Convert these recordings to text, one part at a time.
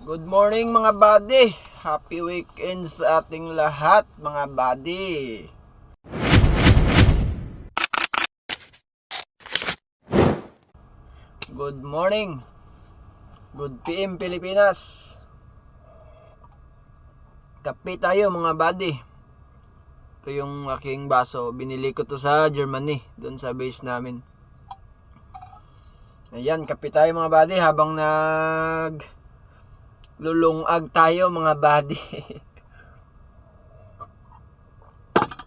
Good morning mga buddy. Happy weekend sa ating lahat mga buddy. Good morning. Good PM Pilipinas. Kape tayo mga buddy. Ito yung aking baso. Binili ko to sa Germany, doon sa base namin. Ayan, kape tayo mga buddy habang lulungag tayo mga buddy.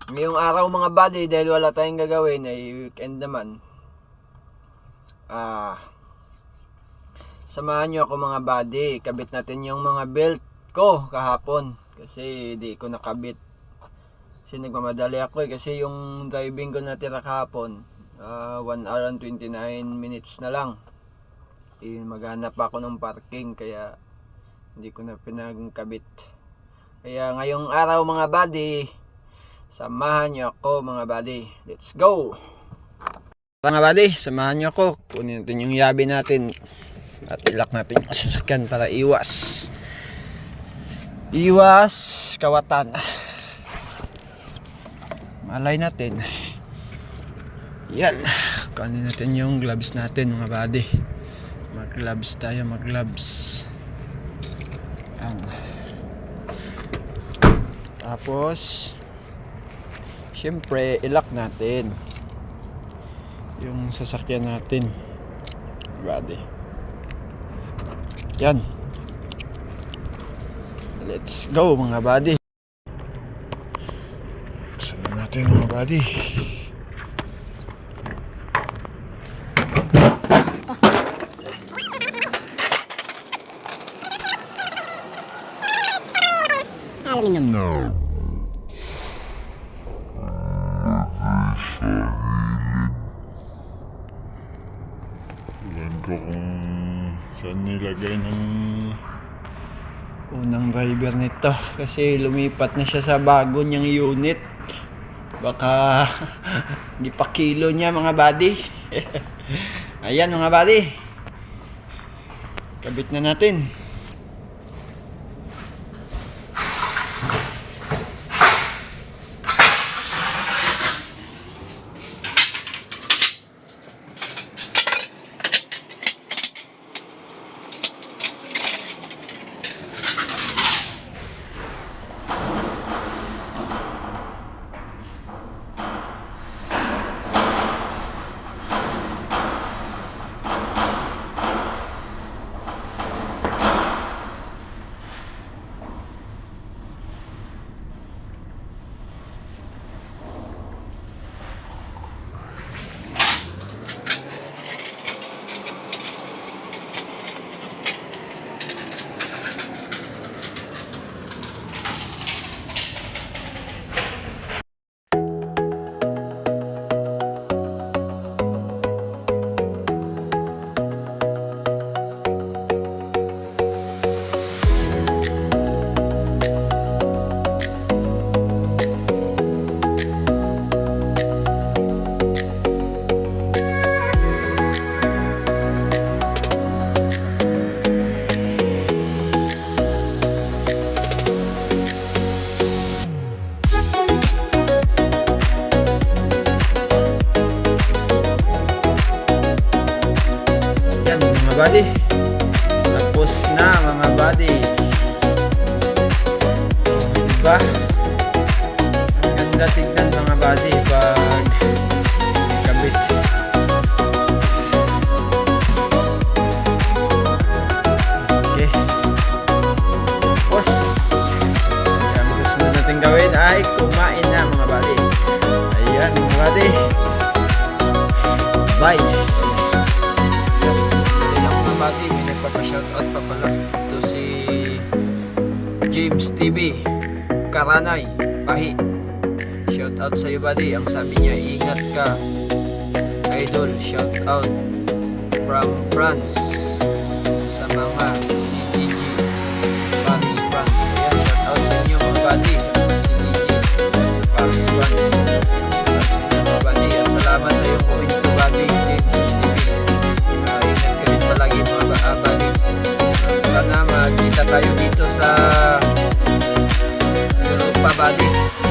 Ngayong araw mga buddy, dahil wala tayong gagawin ay weekend naman. Samahan nyo ako mga buddy. Kabit natin yung mga belt ko kahapon kasi di ko nakabit. Kasi nagmamadali ako kasi yung driving ko natira kahapon 1 hour and 29 minutes na lang. Maghanap ako ng parking kaya hindi ko na pinagkabit. Kaya ngayong araw mga buddy, samahan nyo ako mga buddy. Let's go! Mga buddy, samahan nyo ako. Kunin natin yung yabi natin at ilak natin yung sasakyan para iwas kawatan. Malay natin. Yan, kunin natin yung gloves natin mga buddy. Mag-gloves tayo, mag-gloves. Tapos syempre ilak natin yung sasakyan natin buddy. Yan, let's go mga buddy. Saan natin mga buddy. No. Ilan ko kung saan nilagay ng unang driver nito kasi lumipat na siya sa bago niyang unit. Baka di pa kilo niya mga buddy. Ayan mga buddy, kabit na natin. Buddy, tapos na mga buddy. Diba? Ang ganda tignan mga buddy pag kabit. Okay, tapos ang susunod natin gawin ay kumain na mga buddy. Ayan mga buddy, bye. Buddy, may nagpapa-shoutout pa pala. Ito si James TV Karanay Pahi. Shoutout sa iyo buddy. Ang sabi niya, ingat ka idol. Shoutout from France sa mga CGG Paris France. Ayan, shoutout sa inyo mga buddy sa mga CGG sa Paris France. Shoutout sa inyo mga buddy. At salamat sa iyong comment ko buddy, James TV. Ingat ka din palagi mga buddy. Sana magkita mga buddy.